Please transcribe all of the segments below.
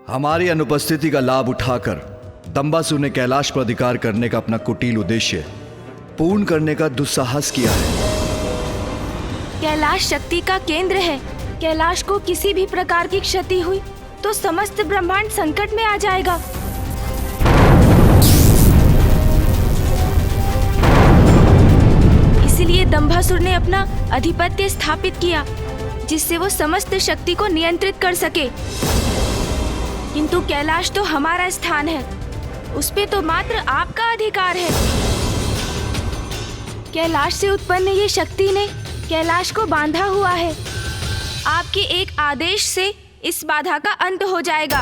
हमारी अनुपस्थिति का लाभ उठाकर दंबासुर ने कैलाश पर अधिकार करने का अपना कुटिल उद्देश्य पूर्ण करने का दुस्साहस किया है। कैलाश शक्ति का केंद्र है। कैलाश को किसी भी प्रकार की क्षति हुई तो समस्त ब्रह्मांड संकट में आ जाएगा। इसीलिए दंभासुर ने अपना आधिपत्य स्थापित किया, जिससे वो समस्त शक्ति को नियंत्रित कर सके। किंतु कैलाश तो हमारा स्थान है, उस पे तो मात्र आपका अधिकार है। कैलाश से उत्पन्न ये शक्ति ने कैलाश को बांधा हुआ है। आपके एक आदेश से इस बाधा का अंत हो जाएगा।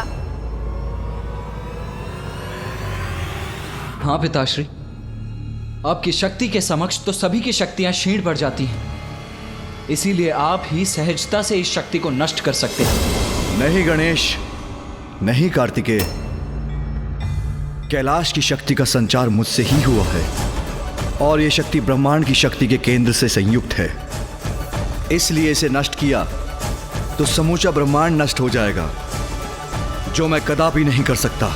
हाँ पिताश्री, आपकी शक्ति के समक्ष तो सभी की शक्तियां क्षीण पड़ जाती हैं। इसीलिए आप ही सहजता से इस शक्ति को नष्ट कर सकते हैं। नहीं गणेश, नहीं कार्तिकेय, कैलाश की शक्ति का संचार मुझसे ही हुआ है और यह शक्ति ब्रह्मांड की शक्ति के केंद्र से संयुक्त है। इसलिए इसे नष्ट किया तो समूचा ब्रह्मांड नष्ट हो जाएगा, जो मैं कदापि नहीं कर सकता।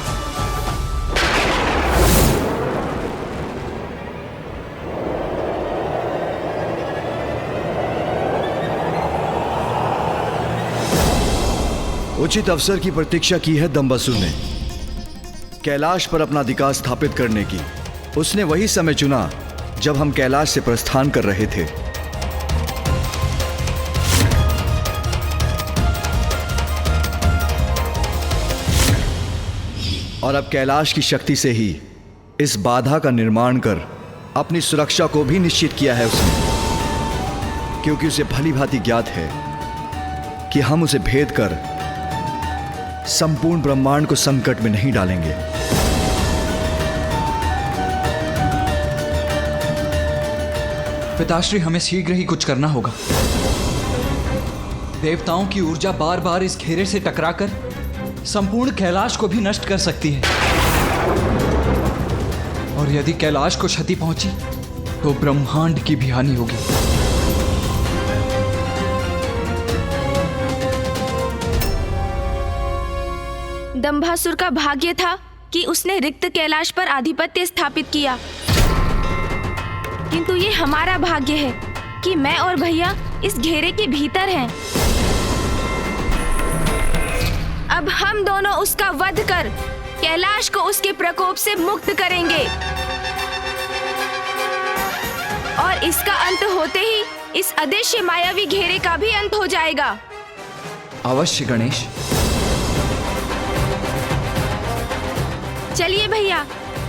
उचित अवसर की प्रतीक्षा की है दंबासुर ने कैलाश पर अपना अधिकार स्थापित करने की। उसने वही समय चुना जब हम कैलाश से प्रस्थान कर रहे थे। और अब कैलाश की शक्ति से ही इस बाधा का निर्माण कर अपनी सुरक्षा को भी निश्चित किया है उसने, क्योंकि उसे भली भांति ज्ञात है कि हम उसे भेद कर संपूर्ण ब्रह्मांड को संकट में नहीं डालेंगे। पिताश्री, हमें शीघ्र ही कुछ करना होगा। देवताओं की ऊर्जा बार बार इस घेरे से टकराकर संपूर्ण कैलाश को भी नष्ट कर सकती है, और यदि कैलाश को क्षति पहुंची तो ब्रह्मांड की भी हानि होगी। दंभासुर का भाग्य था कि उसने रिक्त कैलाश पर आधिपत्य स्थापित किया, किंतु ये हमारा भाग्य है कि मैं और भैया इस घेरे के भीतर हैं। अब हम दोनों उसका वध कर कैलाश को उसके प्रकोप से मुक्त करेंगे, और इसका अंत होते ही इस अदृश्य मायावी घेरे का भी अंत हो जाएगा। अवश्य गणेश। चलिए भैया,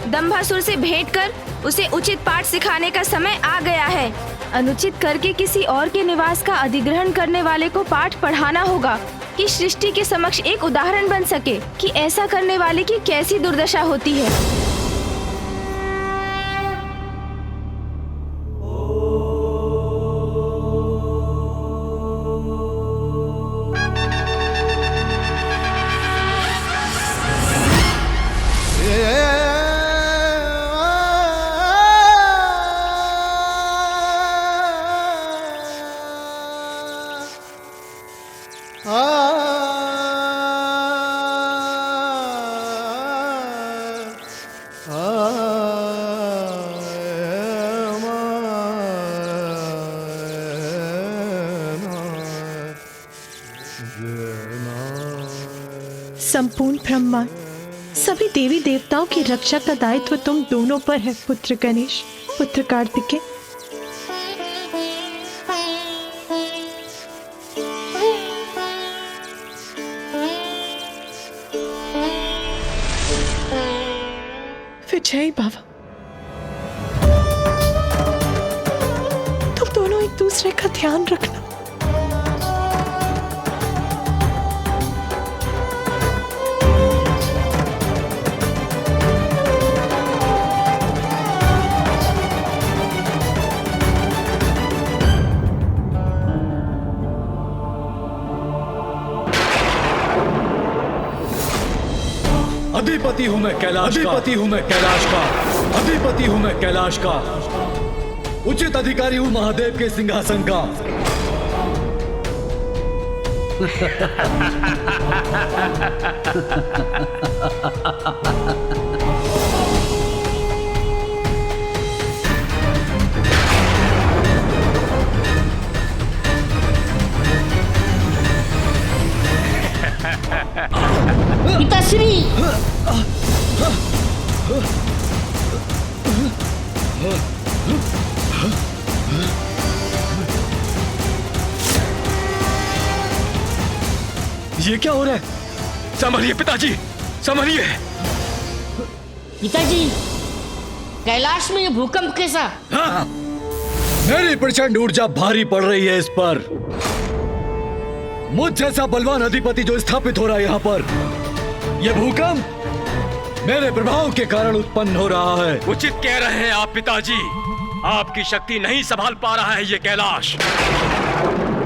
दंभासुर से भेंट कर उसे उचित पाठ सिखाने का समय आ गया है। अनुचित करके किसी और के निवास का अधिग्रहण करने वाले को पाठ पढ़ाना होगा कि सृष्टि के समक्ष एक उदाहरण बन सके कि ऐसा करने वाले की कैसी दुर्दशा होती है। संपूर्ण ब्रह्मांड, सभी देवी देवताओं की रक्षा का दायित्व तुम दोनों पर है, पुत्र गणेश, पुत्र कार्तिकेय। विजय बाबा, तुम दोनों एक दूसरे का ध्यान रखना। अधिपति हूं मैं कैलाश का, अधिपति हूं मैं कैलाश का, अधिपति हूं मैं कैलाश का, उचित अधिकारी हूं महादेव के सिंहासन का। पिताश्री, ये क्या हो रहा है? संभलिए पिताजी, संभलिए। पिताजी, कैलाश में ये भूकंप कैसा? हाँ, मेरी प्रचंड ऊर्जा भारी पड़ रही है इस पर। मुझ जैसा बलवान अधिपति जो स्थापित हो रहा है यहाँ पर, यह भूकंप मेरे प्रभाव के कारण उत्पन्न हो रहा है। उचित कह रहे हैं आप पिताजी, आपकी शक्ति नहीं संभाल पा रहा है ये कैलाश।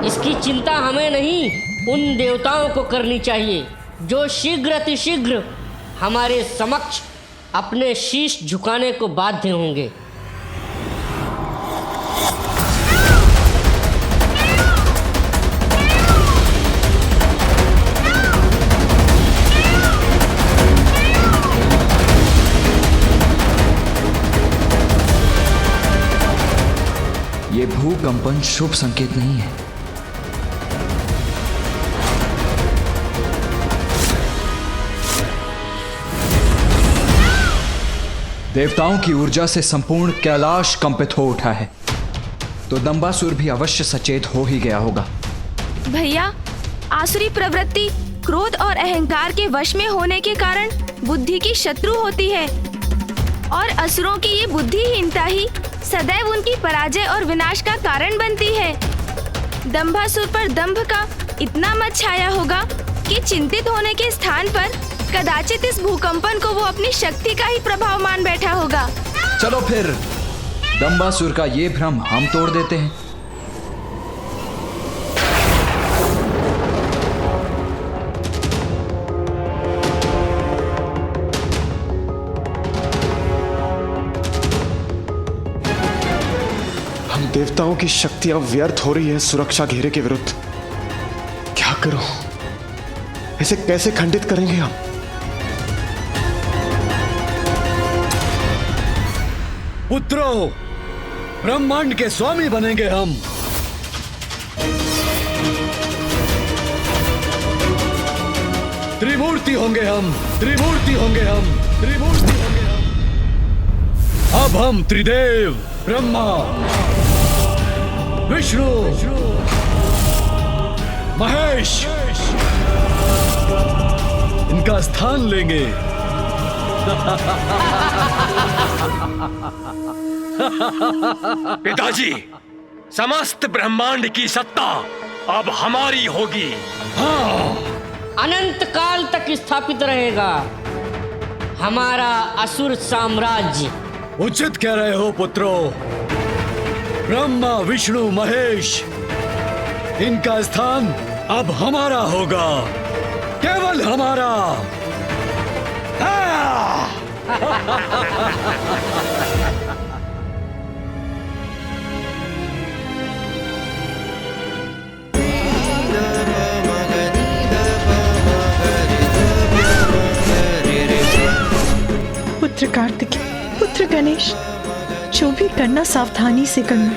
इसकी चिंता हमें नहीं, उन देवताओं को करनी चाहिए जो शीघ्र अतिशीघ्र हमारे समक्ष अपने शीश झुकाने को बाध्य होंगे। ये भूकंपन शुभ संकेत नहीं है। देवताओं की ऊर्जा से संपूर्ण कैलाश कंपित हो उठा है, तो दंबासुर भी अवश्य सचेत हो ही गया होगा। भैया, आसुरी प्रवृत्ति क्रोध और अहंकार के वश में होने के कारण बुद्धि की शत्रु होती है, और असुरों की ये बुद्धिहीनता ही सदैव उनकी पराजय और विनाश का कारण बनती है। दंभासुर पर दंभ का इतना मत छाया होगा कि चिंतित होने के स्थान पर कदाचित इस भूकंपन को वो अपनी शक्ति का ही प्रभाव मान बैठा होगा। चलो फिर दंबासुर का ये भ्रम हम तोड़ देते हैं। हम देवताओं की शक्तियां व्यर्थ हो रही है सुरक्षा घेरे के विरुद्ध। क्या करूं? इसे कैसे खंडित करेंगे हम? पुत्रों, ब्रह्मांड के स्वामी बनेंगे हम। त्रिमूर्ति होंगे हम, त्रिमूर्ति होंगे हम, त्रिमूर्ति होंगे हम। अब हम त्रिदेव ब्रह्मा, विष्णु, महेश इनका स्थान लेंगे। पिताजी, समस्त ब्रह्मांड की सत्ता अब हमारी होगी। अनंत काल तक स्थापित रहेगा हमारा असुर साम्राज्य। उचित कह रहे हो पुत्रों। ब्रह्मा, विष्णु, महेश इनका स्थान अब हमारा होगा, केवल हमारा। पुत्र कार्तिकेय, पुत्र गणेश, जो भी करना सावधानी से करना,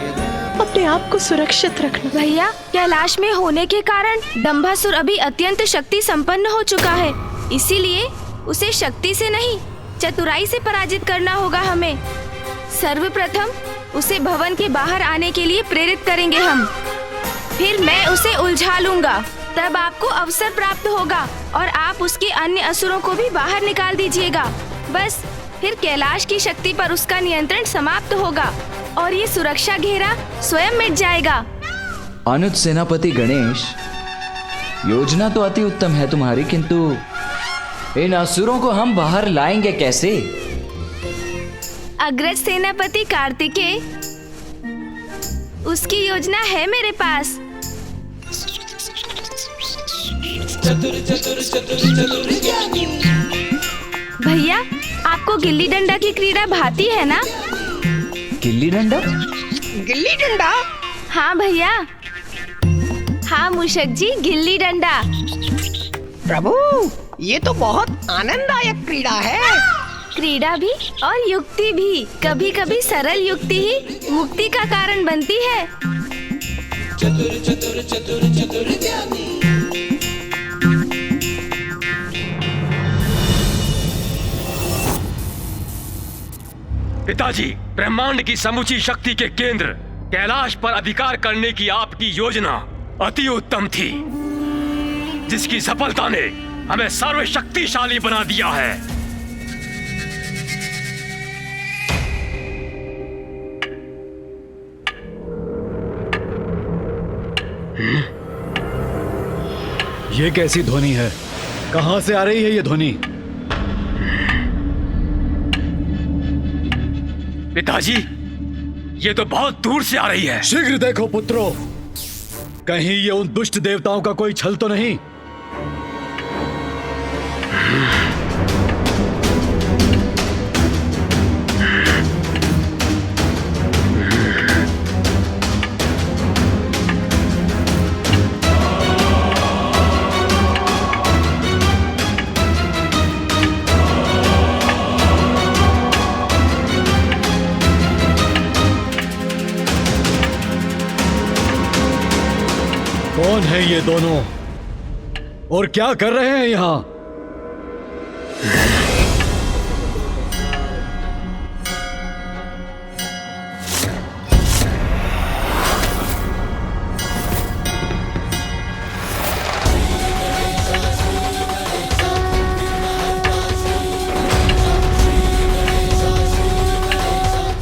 अपने आप को सुरक्षित रखना। भैया, कैलाश में होने के कारण दंभासुर अभी अत्यंत शक्ति संपन्न हो चुका है, इसीलिए उसे शक्ति से नहीं चतुराई से पराजित करना होगा हमें। सर्वप्रथम उसे भवन के बाहर आने के लिए प्रेरित करेंगे हम, फिर मैं उसे उलझा लूंगा। तब आपको अवसर प्राप्त होगा और आप उसके अन्य असुरों को भी बाहर निकाल दीजिएगा। बस फिर कैलाश की शक्ति पर उसका नियंत्रण समाप्त होगा और ये सुरक्षा घेरा स्वयं मिट जाएगा। अनुज सेनापति गणेश, योजना तो अति उत्तम है तुम्हारी, किंतु इन असुरों को हम बाहर लाएंगे कैसे? अग्रज सेनापति कार्तिकेय, उसकी योजना है मेरे पास। भैया, आपको गिल्ली डंडा की क्रीड़ा भाती है ना? गिल्ली डंडा? गिल्ली डंडा? हाँ भैया, हाँ मूषक जी, गिल्ली डंडा। प्रभु, ये तो बहुत आनंददायक क्रीड़ा है। क्रीड़ा भी और युक्ति भी। कभी कभी सरल युक्ति ही मुक्ति का कारण बनती है। पिताजी, ब्रह्मांड की समूची शक्ति के केंद्र कैलाश पर अधिकार करने की आपकी योजना अति उत्तम थी, जिसकी सफलता ने हमें सर्वशक्तिशाली बना दिया है। ये कैसी ध्वनि है? कहां से आ रही है ये ध्वनि? पिताजी, ये तो बहुत दूर से आ रही है। शीघ्र देखो पुत्रों, कहीं ये उन दुष्ट देवताओं का कोई छल तो नहीं। कौन है ये दोनों और क्या कर रहे हैं यहां?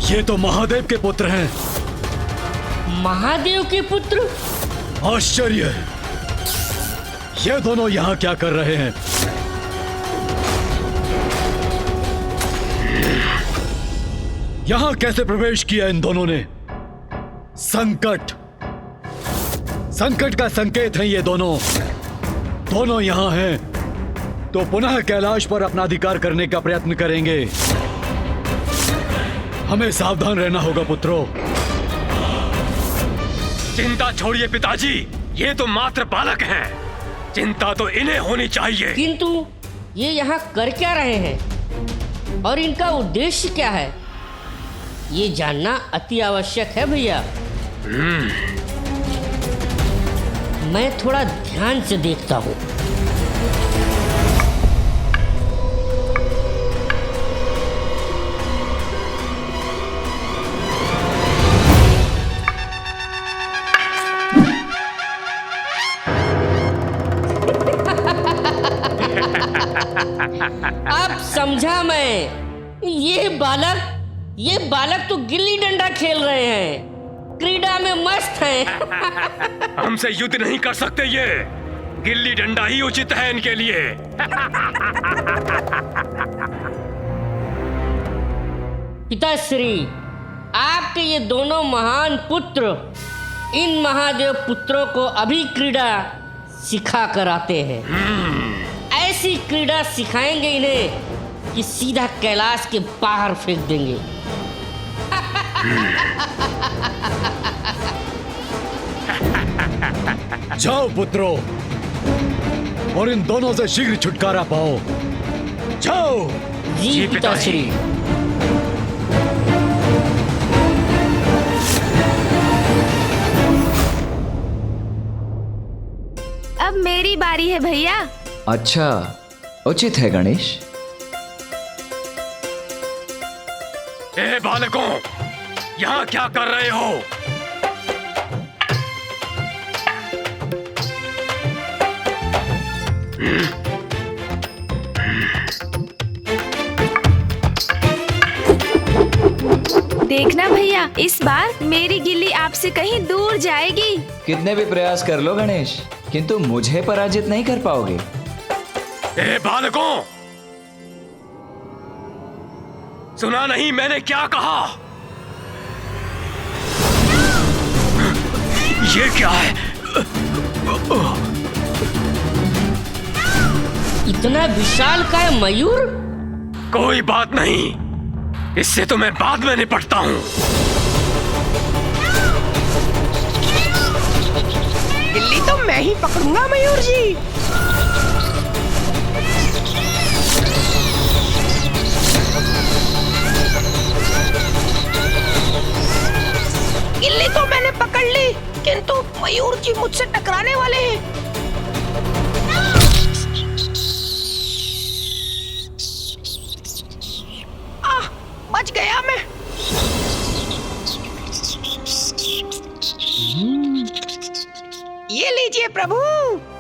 ये तो महादेव के पुत्र हैं। महादेव के पुत्र? आश्चर्य, ये दोनों यहाँ क्या कर रहे हैं? यहाँ कैसे प्रवेश किया इन दोनों ने? संकट, संकट का संकेत है ये दोनों। दोनों यहाँ हैं तो पुनः कैलाश पर अपना अधिकार करने का प्रयत्न करेंगे। हमें सावधान रहना होगा पुत्रों। चिंता छोड़िए पिताजी, ये तो मात्र बालक हैं। चिंता तो इन्हें होनी चाहिए। किंतु ये यहाँ कर क्या रहे हैं और इनका उद्देश्य क्या है, ये जानना अति आवश्यक है भैया। मैं थोड़ा ध्यान से देखता हूँ। अब समझा मैं। ये बालक तो गिल्ली डंडा खेल रहे हैं, क्रीड़ा में मस्त हैं। हमसे युद्ध नहीं कर सकते ये। गिल्ली डंडा ही उचित है इनके लिए। पिताश्री, आपके ये दोनों महान पुत्र इन महादेव पुत्रों को अभी क्रीड़ा सिखा कर आते हैं। ऐसी क्रीड़ा सिखाएंगे इन्हें कि सीधा कैलाश के बाहर फेंक देंगे। जाओ पुत्रों और इन दोनों से शीघ्र छुटकारा पाओ। जाओ। जी पिताश्री। अब मेरी बारी है भैया। अच्छा, उचित है गणेश। ए बालकों, यहाँ क्या कर रहे हो? देखना भैया, इस बार मेरी गिल्ली आपसे कहीं दूर जाएगी। कितने भी प्रयास कर लो गणेश, किंतु मुझे पराजित नहीं कर पाओगे। ए बालकों, सुना नहीं मैंने क्या कहा? ये क्या है? इतना विशाल का मयूर? कोई बात नहीं, इससे तो मैं बाद में निपटता हूँ। गिल्ली तो मैं ही पकड़ूंगा मयूर जी।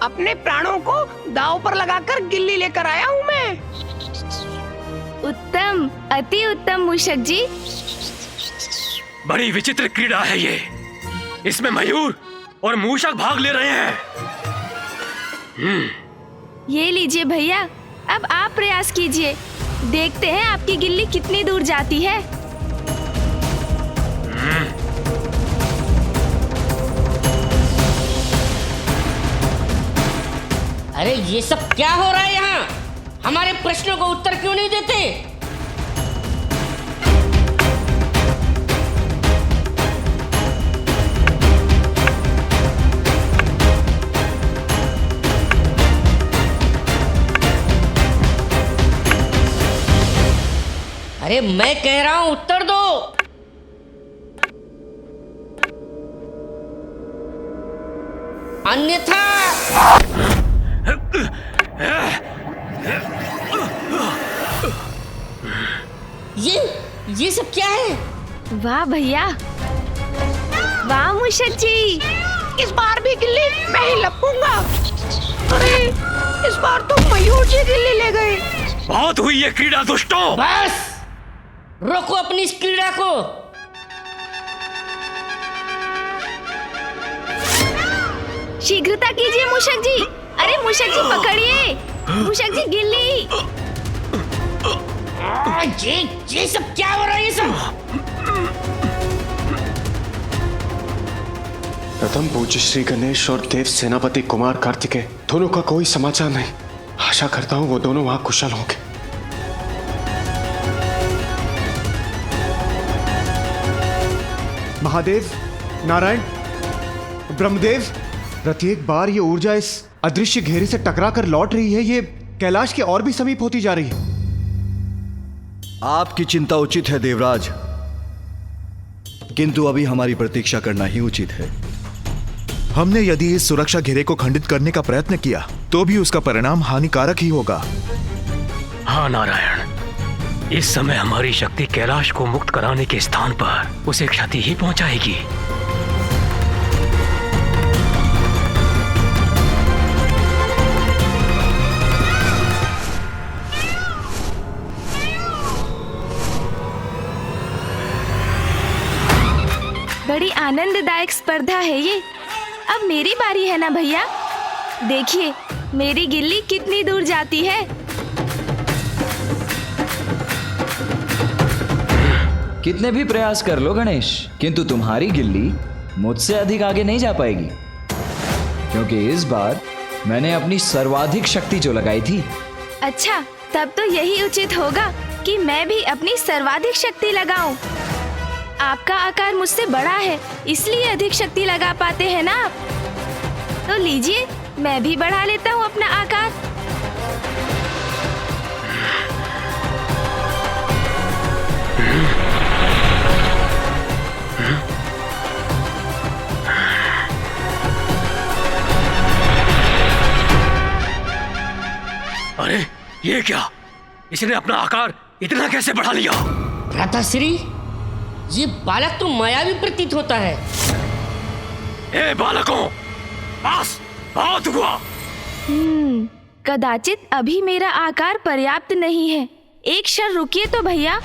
अपने प्राणों को दांव पर लगाकर गिल्ली लेकर आया हूँ मैं। उत्तम, अति उत्तम मूषक जी। बड़ी विचित्र क्रीड़ा है ये। इसमें मयूर और मूषक भाग ले रहे हैं। ये लीजिए भैया, अब आप प्रयास कीजिए, देखते हैं आपकी गिल्ली कितनी दूर जाती है। अरे ये सब क्या हो रहा है यहाँ? हमारे प्रश्नों को उत्तर क्यों नहीं देते? अरे मैं कह रहा हूं उत्तर दो। अन्यथा ये सब क्या है? वाह भैया, वाह मूषक जी। इस बार भी गिल्ली मैं ही लपूंगा। अरे इस बार तो मयूर जी गिल्ली ले गए। बहुत हुई ये क्रीड़ा दुष्टों। बस रोको अपनी इस क्रीड़ा को। शीघ्रता कीजिए मूषक जी। अरे मूषक जी पकड़िए, मूषक जी गिल्ली। ये सब क्या हो रहा है? ये सब प्रथम पूज्य श्री गणेश और देव सेनापति कुमार कार्तिकेय दोनों का कोई समाचार नहीं। आशा करता हूं वो दोनों वहां कुशल होंगे। महादेव, नारायण, ब्रह्मदेव, प्रत्येक बार ये ऊर्जा इस अदृश्य घेरे से टकरा कर लौट रही है। ये कैलाश के और भी समीप होती जा रही है। आपकी चिंता उचित है देवराज, किंतु अभी हमारी प्रतीक्षा करना ही उचित है। हमने यदि इस सुरक्षा घेरे को खंडित करने का प्रयत्न किया तो भी उसका परिणाम हानिकारक ही होगा। हाँ नारायण, इस समय हमारी शक्ति कैलाश को मुक्त कराने के स्थान पर उसे क्षति ही पहुंचाएगी। बड़ी आनंददायक स्पर्धा है ये। अब मेरी बारी है ना भैया। देखिए मेरी गिल्ली कितनी दूर जाती है। कितने भी प्रयास कर लो गणेश, किंतु तुम्हारी गिल्ली मुझसे अधिक आगे नहीं जा पाएगी, क्योंकि इस बार मैंने अपनी सर्वाधिक शक्ति जो लगाई थी। अच्छा, तब तो यही उचित होगा कि मैं भी अपनी सर्वाधिक शक्ति लगाऊं। आपका आकार मुझसे बड़ा है, इसलिए अधिक शक्ति लगा पाते हैं ना आप। तो लीजिए, मैं भी बढ़ा लेता हूँ अपना आकार। अरे ये क्या? इसने अपना आकार इतना कैसे बढ़ा लिया? भ्राताश्री, ये बालक तो मायावी प्रतीत होता है। ए बालकों, बस बहुत हुआ। कदाचित अभी मेरा आकार पर्याप्त नहीं है। एक क्षण रुकिए तो भैया।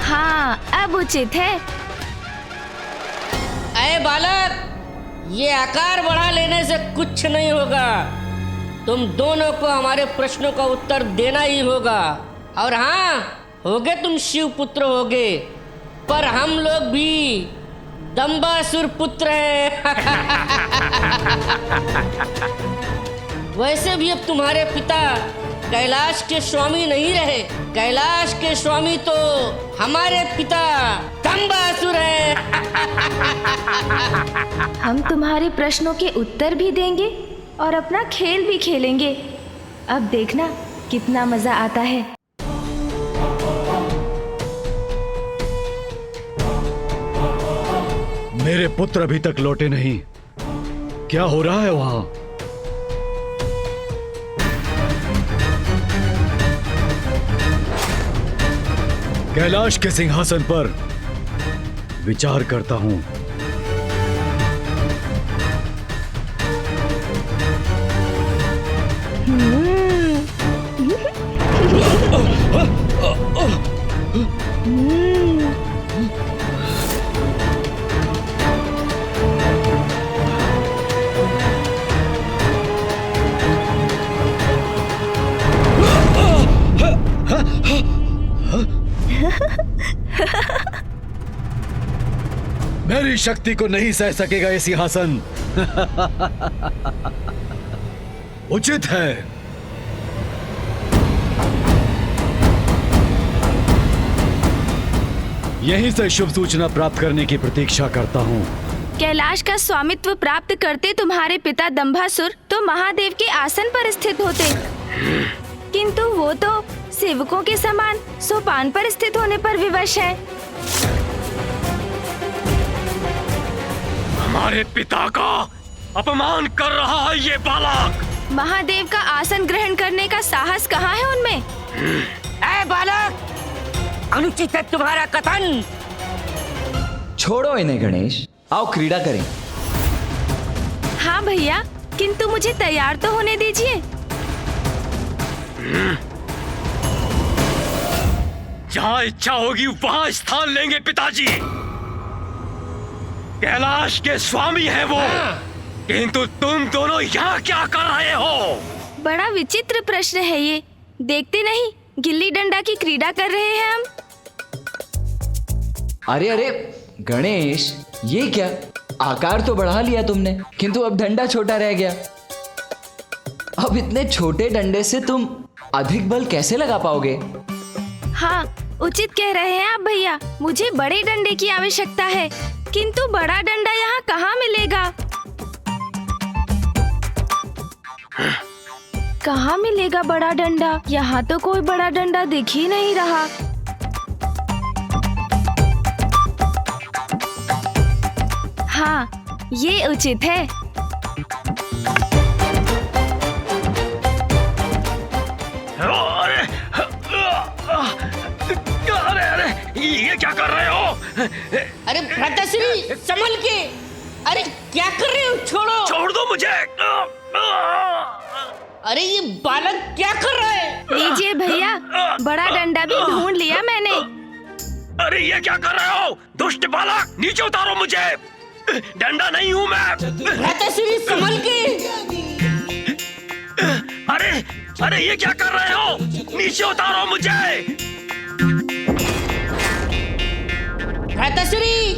हाँ, अब उचित है। अरे बालक, ये आकार बढ़ा लेने से कुछ नहीं होगा। तुम दोनों को हमारे प्रश्नों का उत्तर देना ही होगा। और हाँ, होगे तुम शिव पुत्र होगे, पर हम लोग भी दंबासुर पुत्र हैं। वैसे भी अब तुम्हारे पिता कैलाश के स्वामी नहीं रहे। कैलाश के स्वामी तो हमारे पिता दंबासुर हैं। हम तुम्हारे प्रश्नों के उत्तर भी देंगे और अपना खेल भी खेलेंगे। अब देखना कितना मजा आता है। मेरे पुत्र अभी तक लौटे नहीं। क्या हो रहा है वहां? कैलाश के सिंहासन पर विचार करता हूं। मेरी शक्ति को नहीं सह सकेगा ये सिंहासन। उचित है। यहीं से शुभ सूचना प्राप्त करने की प्रतीक्षा करता हूँ। कैलाश का स्वामित्व प्राप्त करते तुम्हारे पिता दंभासुर तो महादेव के आसन पर स्थित होते, किंतु वो तो सेवकों के समान सोपान पर स्थित होने पर विवश है। हमारे पिता का अपमान कर रहा है ये बालक। महादेव का आसन ग्रहण करने का साहस कहाँ है उनमें? ऐ बालक, अनुचित है तुम्हारा कथन। छोड़ो इन्हें गणेश, आओ क्रीड़ा करें। हाँ भैया, किंतु मुझे तैयार तो होने दीजिए। जहाँ इच्छा होगी वहाँ स्थान लेंगे पिताजी। कैलाश के स्वामी हैं वो, किंतु तुम दोनों यहाँ क्या कर रहे हो? बड़ा विचित्र प्रश्न है ये। देखते नहीं गिल्ली डंडा की क्रीड़ा कर रहे हैं हम। अरे अरे गणेश, ये क्या? आकार तो बढ़ा लिया तुमने, किंतु अब डंडा छोटा रह गया। अब इतने छोटे डंडे से तुम अधिक बल कैसे लगा पाओगे? हाँ, उचित कह रहे हैं आप भैया। मुझे बड़े डंडे की आवश्यकता है, किंतु बड़ा डंडा यहाँ कहाँ मिलेगा? कहाँ मिलेगा बड़ा डंडा? यहाँ तो कोई बड़ा डंडा दिख ही नहीं रहा। हाँ, ये उचित है। अरे ये क्या कर रहे हो? अरे भ्राताश्री, संभल के। अरे क्या कर रहे हो? छोड़ो। छोड़ दो मुझे। अरे ये बालक क्या कर रहा है? लीजिए भैया, बड़ा डंडा भी ढूंढ लिया मैंने। अरे ये क्या कर रहे हो? दुष्ट बालक, नीचे उतारो मुझे। डंडा नहीं हूँ मैं। भ्राताश्री, संभल के। अरे ये क्या कर रहे हो? नीचे उतारो मुझे। भ्राताश्री,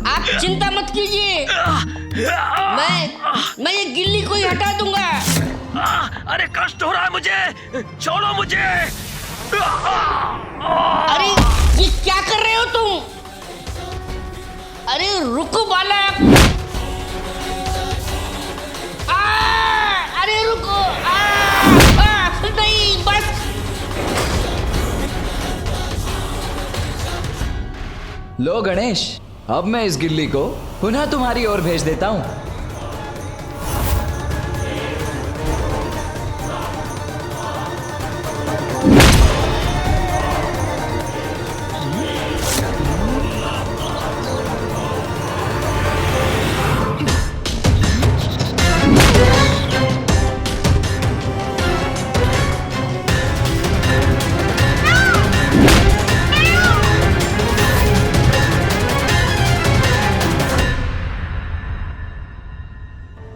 आप चिंता मत कीजिए। मैं ये गिल्ली को ही हटा दूंगा। अरे कष्ट हो रहा है मुझे, छोड़ो मुझे। अरे ये क्या कर रहे हो तुम? अरे रुको बालक। अरे रुको। नहीं, बस। लो गणेश, अब मैं इस गिल्ली को पुनः तुम्हारी ओर भेज देता हूँ।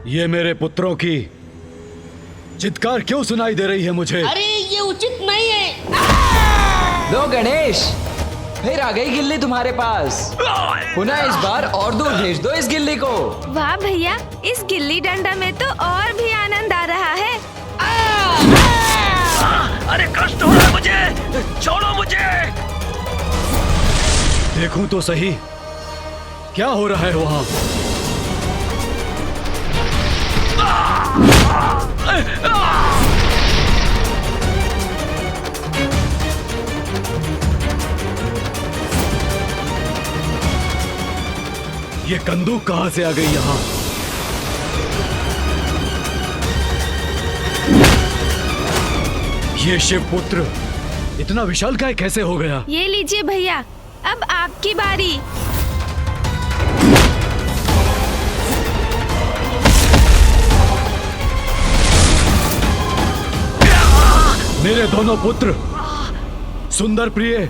ये मेरे पुत्रों की चित्कार क्यों सुनाई दे रही है मुझे? अरे ये उचित नहीं है। लो गणेश, फिर आ गई गिल्ली तुम्हारे पास। पुनः इस बार और दूर भेज दो इस गिल्ली को। वाह भैया, इस गिल्ली डंडा में तो और भी आनंद आ रहा है। अरे कष्ट हो रहा है मुझे, छोड़ो मुझे। देखूं तो सही क्या हो रहा है वहां। ये कंदूक कहां से आ गई यहां? ये शिवपुत्र इतना विशालकाय कैसे हो गया? ये लीजिए भैया, अब आपकी बारी। मेरे दोनों पुत्र सुंदर प्रिय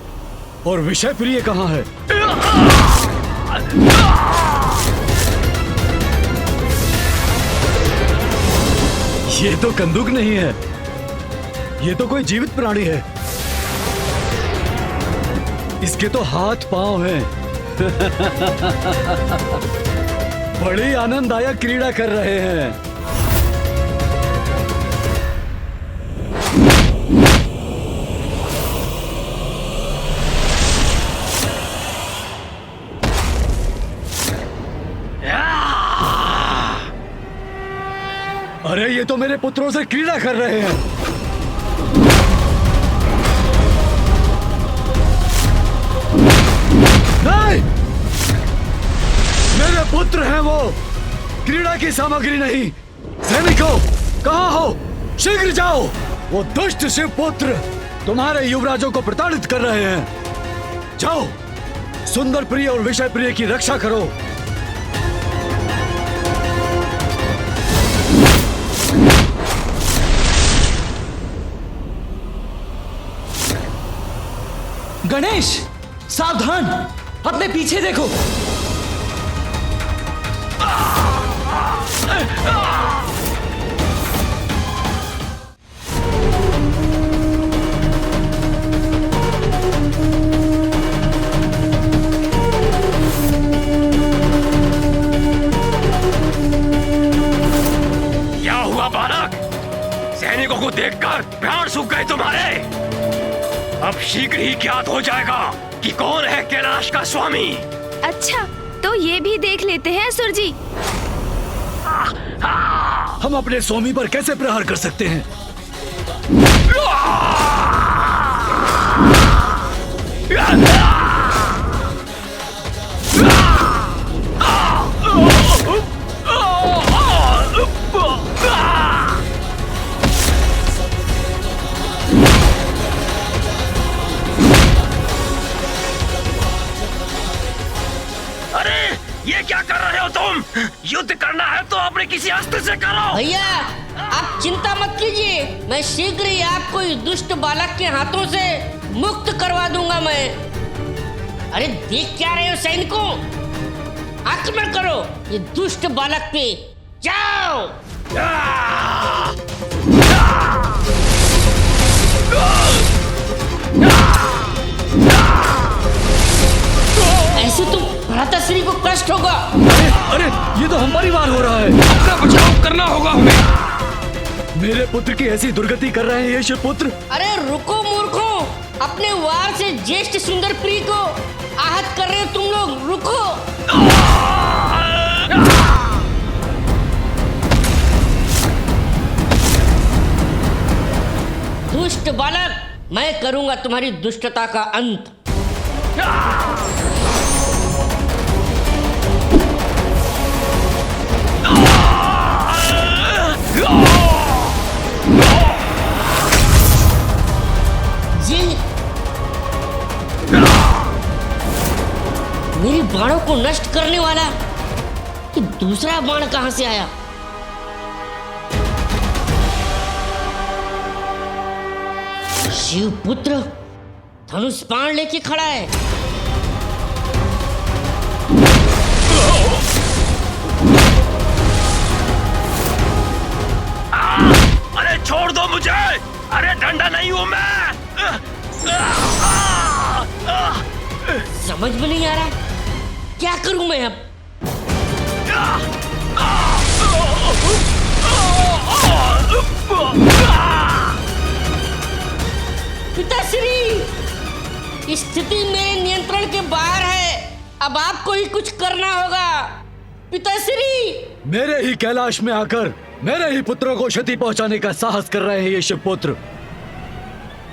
और विषय प्रिय कहाँ है? ये तो कंदूक नहीं है, ये तो कोई जीवित प्राणी है। इसके तो हाथ पांव हैं। बड़ी आनंददायक क्रीड़ा कर रहे हैं। अरे ये तो मेरे पुत्रों से क्रीड़ा कर रहे हैं। नहीं, मेरे पुत्र हैं वो, क्रीड़ा की सामग्री नहीं। सैनिकों, कहाँ हो? शीघ्र जाओ। वो दुष्ट शिव पुत्र तुम्हारे युवराजों को प्रताड़ित कर रहे हैं। जाओ, सुंदर प्रिय और विषय प्रिय की रक्षा करो। गणेश, सावधान, अपने पीछे देखो। क्या हुआ बालक? सैनिकों को देखकर प्राण सूख गए तुम्हारे? अब शीघ्र ही ज्ञात हो जाएगा कि कौन है कैलाश का स्वामी। अच्छा, तो ये भी देख लेते हैं असुर जी। हम अपने स्वामी पर कैसे प्रहार कर सकते हैं? ये क्या कर रहे हो तुम? युद्ध करना है तो अपने किसी अस्त्र से करो। भैया, आप चिंता मत कीजिए, मैं शीघ्र ही आपको इस दुष्ट बालक के हाथों से मुक्त करवा दूंगा मैं। अरे देख क्या रहे हो सैनिकों? आक्रमण करो ये दुष्ट बालक पे, जाओ। ऐसे तो भ्राताश्री को कष्ट होगा। अरे ये तो हमारी बार हो रहा है। अपना बचाव करना होगा हमें। मेरे पुत्र की ऐसी दुर्गति कर रहे हैं ये शिवपुत्र। अरे रुको मूर्खों, अपने वार से ज्येष्ठ सुंदर प्रिय को आहत कर रहे हो तुम लोग, रुको। दुष्ट बालक, मैं करूंगा तुम्हारी दुष्टता का अंत। मेरी बाणों को नष्ट करने वाला कि दूसरा बाण कहां से आया? शिवपुत्र धनुष बाण लेके खड़ा है। अरे छोड़ दो मुझे, अरे डंडा नहीं हूं मैं। समझ में नहीं आ रहा क्या करूं मैं अब? पिताश्री, स्थिति मेरे नियंत्रण के बाहर है, अब आपको ही कुछ करना होगा। पिताश्री, मेरे ही कैलाश में आकर मेरे ही पुत्रों को क्षति पहुंचाने का साहस कर रहे हैं ये शिवपुत्र।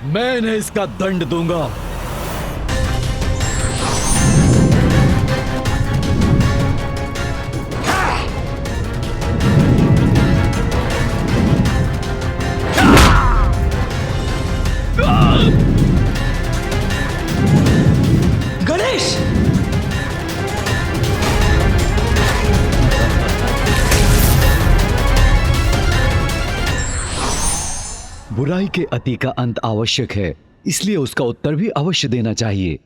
मैं इन्हें इसका दंड दूंगा। बुराई के अति का अंत आवश्यक है, इसलिए उसका उत्तर भी अवश्य देना चाहिए।